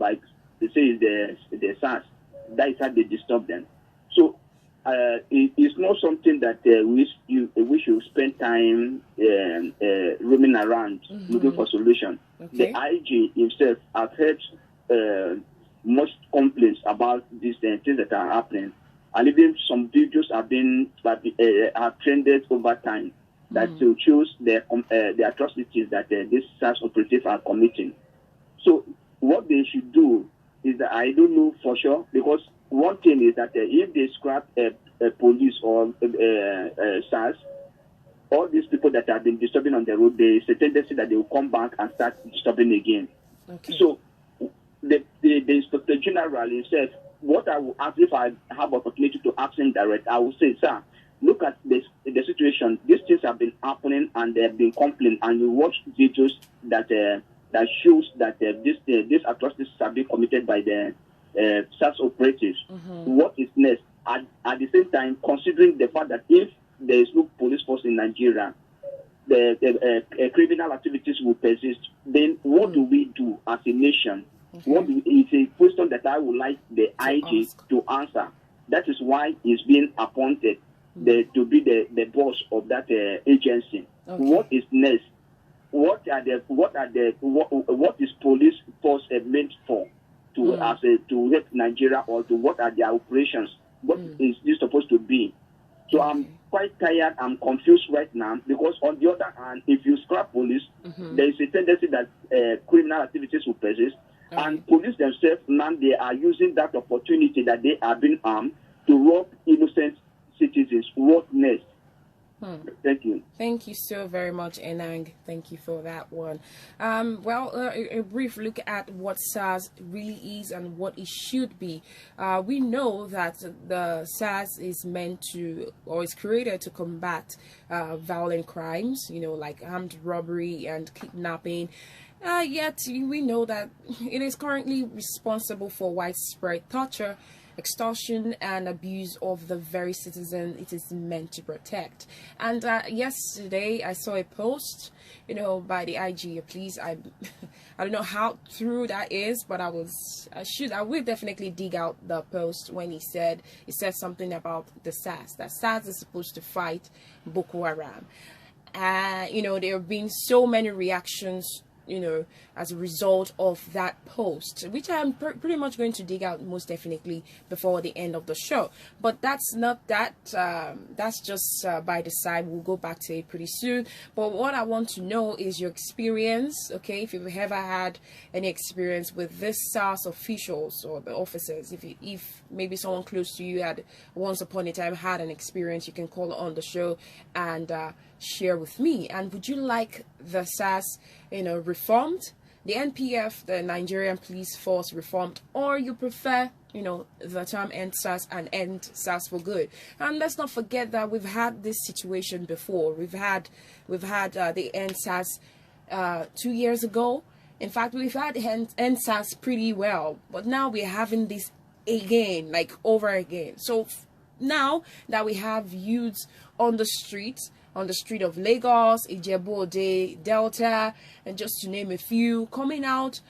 by, they say, the SARS. That is how they disturb them. So it's not something that we should spend time roaming around looking for solution. Okay. The IG himself has heard much complaints about these things that are happening, and even some videos have trended over time that to choose the atrocities that these SARS operatives are committing. So what they should do is that, I don't know for sure, because one thing is that if they scrap police or SARS, all these people that have been disturbing on the road, there is a tendency that they will come back and start disturbing again. Okay. So the Inspector General himself, what I will ask, if I have opportunity to ask him direct, I will say, sir, look at the situation. These things have been happening and they have been complaining, and you watch videos that shows that these atrocities have been committed by the SARS operatives. What is next? At the same time, considering the fact that if there is no police force in Nigeria, the criminal activities will persist, then what do we do as a nation? It's a question that I would like the IG to answer. That is why he's being appointed to be the boss of that agency. Okay. What is next? What is police force meant for? To help Nigeria, or to what are their operations? What is this supposed to be? So I'm quite tired. I'm confused right now, because on the other hand, if you scrap police, there is a tendency that criminal activities will persist. And police themselves, now they are using that opportunity that they are being armed to rob innocent citizens. What next? Thank you. Thank you so very much, Enang. Thank you for that one. A brief look at what SARS really is and what it should be. We know that the SARS is meant to, or is created to combat violent crimes, like armed robbery and kidnapping. Yet we know that it is currently responsible for widespread torture, extortion, and abuse of the very citizen it is meant to protect. And yesterday I saw a post, by the IG. Please, I don't know how true that is, but I will definitely dig out the post when he said something about the SARS. That SARS is supposed to fight Boko Haram. There have been so many reactions, as a result of that post, which I'm pretty much going to dig out most definitely before the end of the show. But that's not that, that's just by the side. We'll go back to it pretty soon. But what I want to know is your experience, okay? If you've ever had any experience with this SARS officials or the officers, if maybe someone close to you had once upon a time had an experience, you can call on the show and share with me. And would you like the SARS, reformed, the NPF, the Nigerian police force, reformed, or you prefer, the term end SARS and end SARS for good? And let's not forget that we've had this situation before. We've had the end SARS 2 years ago. In fact, we've had end SARS pretty well, but now we're having this again, like over again. So now that we have youths on the streets of Lagos, Ijebu-Ode, Delta, and just to name a few, coming out,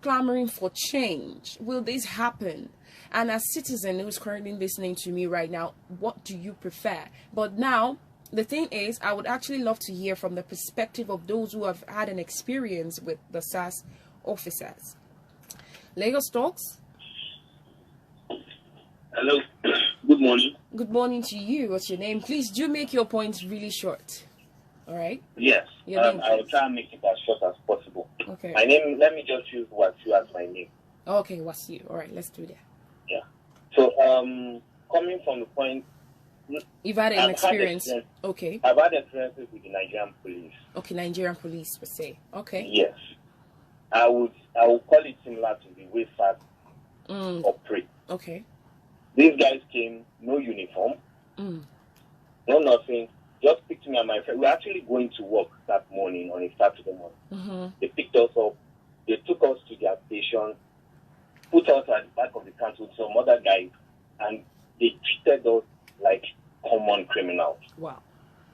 clamoring for change. Will this happen? And as a citizen who's currently listening to me right now, what do you prefer? But now, the thing is, I would actually love to hear from the perspective of those who have had an experience with the SARS officers. Lagos Talks. Hello. Good morning. Good morning to you. What's your name? Please do make your points really short. All right? Yes. I will try and make it as short as possible. Okay. My name, let me just use Wasiu as my name. Okay, Wasiu. All right, let's do that. Yeah. So, coming from the point... You've had an experience. Okay. I've had experiences with the Nigerian police. Okay, Nigerian police per se. Okay. Yes. I would call it similar to the way SARS operate. Okay. These guys came, no uniform, no nothing, just picked me and my friend. We were actually going to work that morning, on a Saturday morning. They picked us up, they took us to their station, put us at the back of the car with some other guys, and they treated us like common criminals. Wow.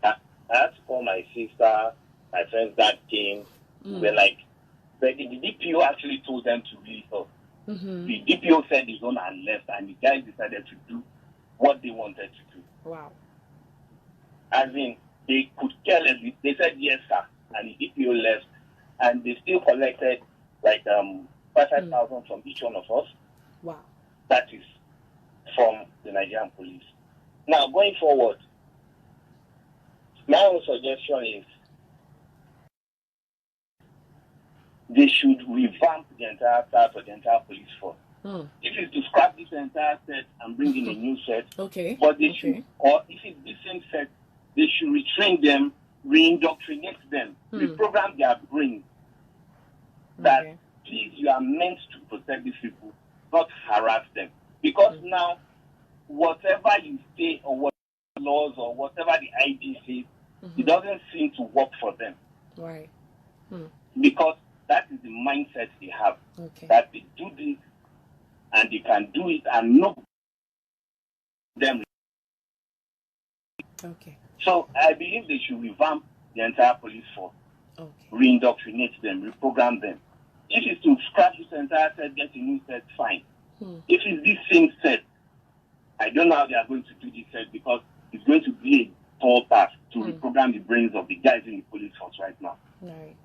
I had to call my sister, my friend's dad came. We're like, But the DPO actually told them to release us. Mm-hmm. The DPO said his own had left, and the guys decided to do what they wanted to do. Wow. As in, they could care less. They said yes, sir, and the DPO left, and they still collected like 5,000 from each one of us. Wow. That is from the Nigerian police. Now, going forward, my own suggestion is they should revamp the entire staff of the entire police force. If it's to scrap this entire set and bring in a new set, okay. But they should, or if it's the same set, they should retrain them, reindoctrinate them, reprogram their brains. That please, you are meant to protect these people, not harass them. Because now, whatever you say or what laws or whatever the ID says, it doesn't seem to work for them. Right. Because that is the mindset they have. Okay. That they do this and they can do it and no them. Okay. So I believe they should revamp the entire police force. Okay. Reindoctrinate them, reprogram them. If it's to scratch this entire set, get a new set, fine. If it's this same set, I don't know how they are going to do this set because it's going to be a tall task to reprogram the brains of the guys in the police force right now. Right.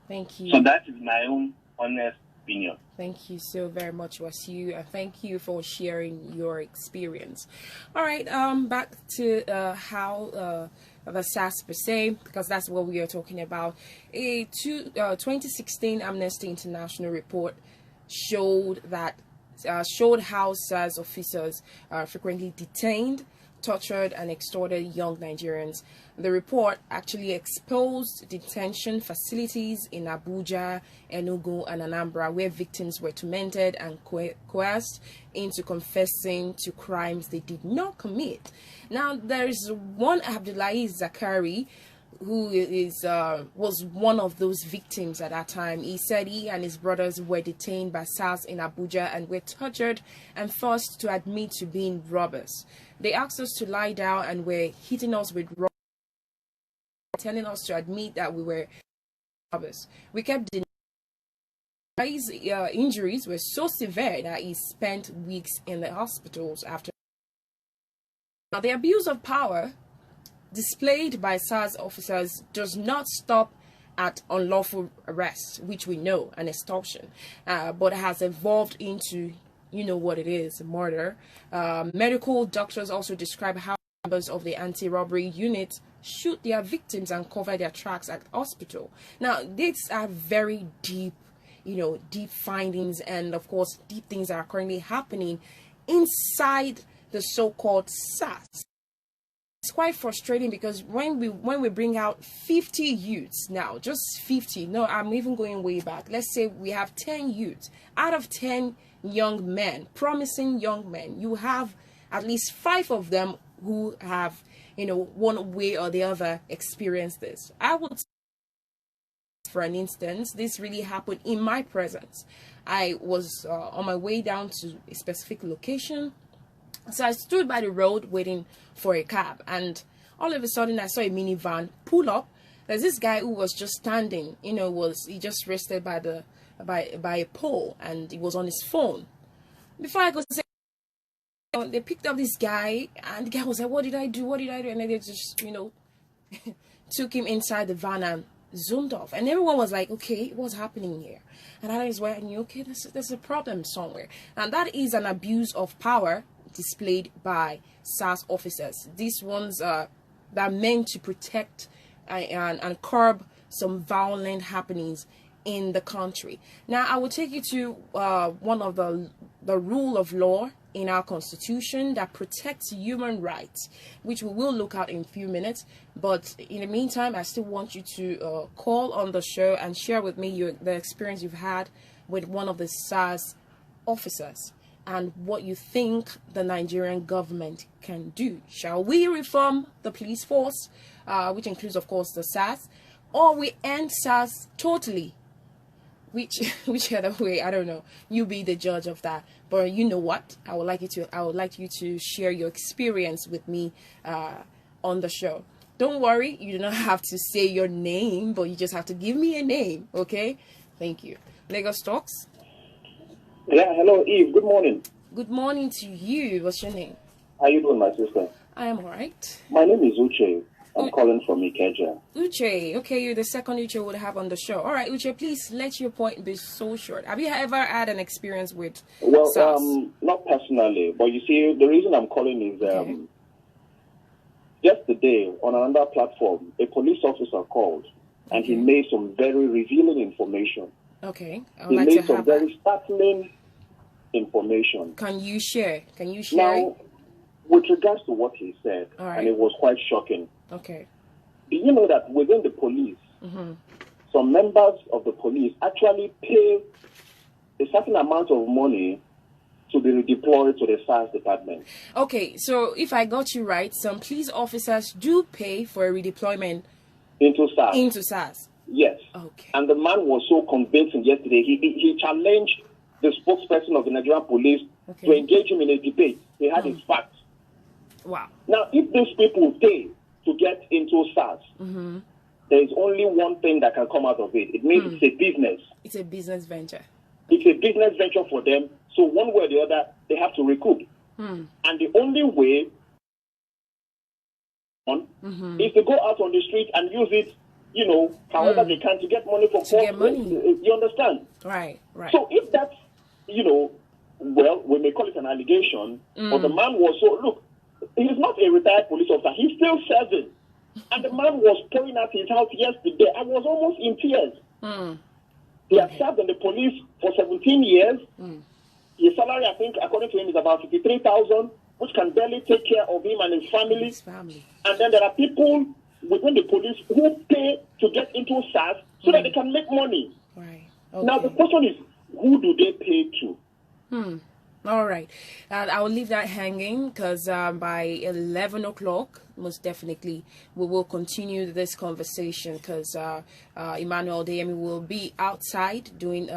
Thank you. So that is my own honest opinion. Thank you so very much, Wasiu, and thank you for sharing your experience. All right, back to how the SARS per se, because that's what we are talking about. A 2016 Amnesty International report showed how SARS officers are frequently detained, tortured, and extorted young Nigerians. The report actually exposed detention facilities in Abuja, Enugu, and Anambra, where victims were tormented and coerced into confessing to crimes they did not commit. Now, there is one Abdullahi Zakari, who was one of those victims at that time. He said he and his brothers were detained by SARS in Abuja and were tortured and forced to admit to being robbers. They asked us to lie down and were hitting us with rocks, telling us to admit that we were robbers. We kept denying. His injuries were so severe that he spent weeks in the hospitals after. Now, the abuse of power displayed by SARS officers does not stop at unlawful arrest, which we know, and extortion, but has evolved into, you know what it is, murder. Medical doctors also describe how members of the anti-robbery unit shoot their victims and cover their tracks at hospital. Now, these are very deep, deep findings, and of course, deep things that are currently happening inside the so-called SARS. It's quite frustrating because when we bring out 50 youths now, just 50, no, I'm even going way back. Let's say we have 10 youths. Out of 10 young men, promising young men, you have at least 5 of them who have, one way or the other experienced this. I would say, for an instance, this really happened in my presence. I was on my way down to a specific location. So I stood by the road waiting for a cab, and all of a sudden I saw a minivan pull up. There's this guy who was just standing, he just rested by a pole, and he was on his phone. Before I could say, they picked up this guy, and the guy was like, what did I do? What did I do? And then they just, took him inside the van and zoomed off. And everyone was like, okay, what's happening here? And I was like, okay, there's a problem somewhere. And that is an abuse of power displayed by SARS officers. These ones are meant to protect and curb some violent happenings in the country. Now, I will take you to one of the rule of law in our constitution that protects human rights, which we will look at in a few minutes. But in the meantime, I still want you to call on the show and share with me the experience you've had with one of the SARS officers and what you think the Nigerian government can do. Shall we reform the police force, which includes, of course, the SARS, or we end SARS totally? Whichever way, I don't know. You be the judge of that. But you know what? I would like you to share your experience with me on the show. Don't worry, you do not have to say your name, but you just have to give me a name, okay? Thank you. Lagos Talks. Yeah, hello, Eve. Good morning. Good morning to you. What's your name? How you doing, my sister? I am alright. My name is Uche. I'm calling from Ikeja. Uche, okay, you're the second Uche we'll have on the show. All right, Uche, please let your point be so short. Have you ever had an experience with SARS? Not personally, but you see, the reason I'm calling is yesterday on another platform, a police officer called and he made some very revealing information. Okay, he made some very startling information. Can you share? Now, with regards to what he said, and it was quite shocking. Okay. Do you know that within the police, some members of the police actually pay a certain amount of money to be redeployed to the SARS department? Okay, so if I got you right, some police officers do pay for a redeployment into SARS. Into SARS. Yes. Okay. And the man was so convincing yesterday. He challenged the spokesperson of the Nigerian police to engage him in a debate. He had his facts. Wow. Now, if these people pay to get into SARS, there is only one thing that can come out of it. It means it's a business. It's a business venture. It's a business venture for them. So one way or the other, they have to recoup. And the only way is to go out on the street and use it, you know, however they can to get money for get money. You understand? Right. So if that's, you know, well, we may call it an allegation, but the man was so, look, he's not a retired police officer. He's still serving. And the man was pouring out his house yesterday. I was almost in tears. He has served in the police for 17 years. His salary, I think, according to him, is about 53,000, which can barely take care of him and his family. And then there are people within the police who pay to get into SARS so that they can make money. Right. Now, the question is, who do they pay to? All right. I will leave that hanging because by 11 o'clock, most definitely, we will continue this conversation because Emmanuel Deyemi will be outside doing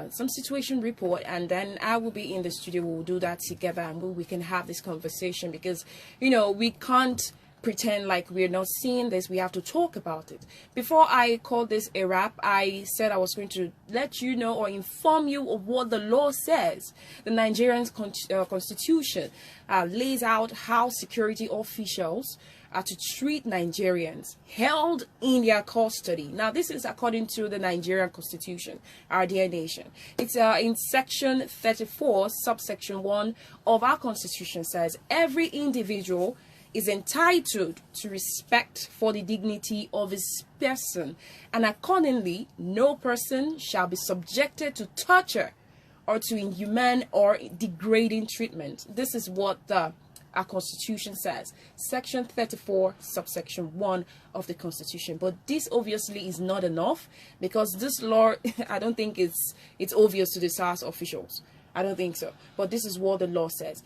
some situation report, and then I will be in the studio. We'll do that together and we can have this conversation because, you know, we can't pretend like we're not seeing this. We have to talk about it. Before I call this a wrap, I said I was going to let you know or inform you of what the law says. The Nigerian constitution lays out how security officials are to treat Nigerians held in their custody. Now, this is according to the Nigerian constitution, our dear nation. It's in section 34, subsection 1 of our constitution says every individual is entitled to respect for the dignity of his person, and accordingly, no person shall be subjected to torture or to inhumane or degrading treatment. This is what our constitution says. Section 34, subsection 1 of the constitution. But this obviously is not enough because this law, I don't think it's obvious to the SARS officials. I don't think so. But this is what the law says.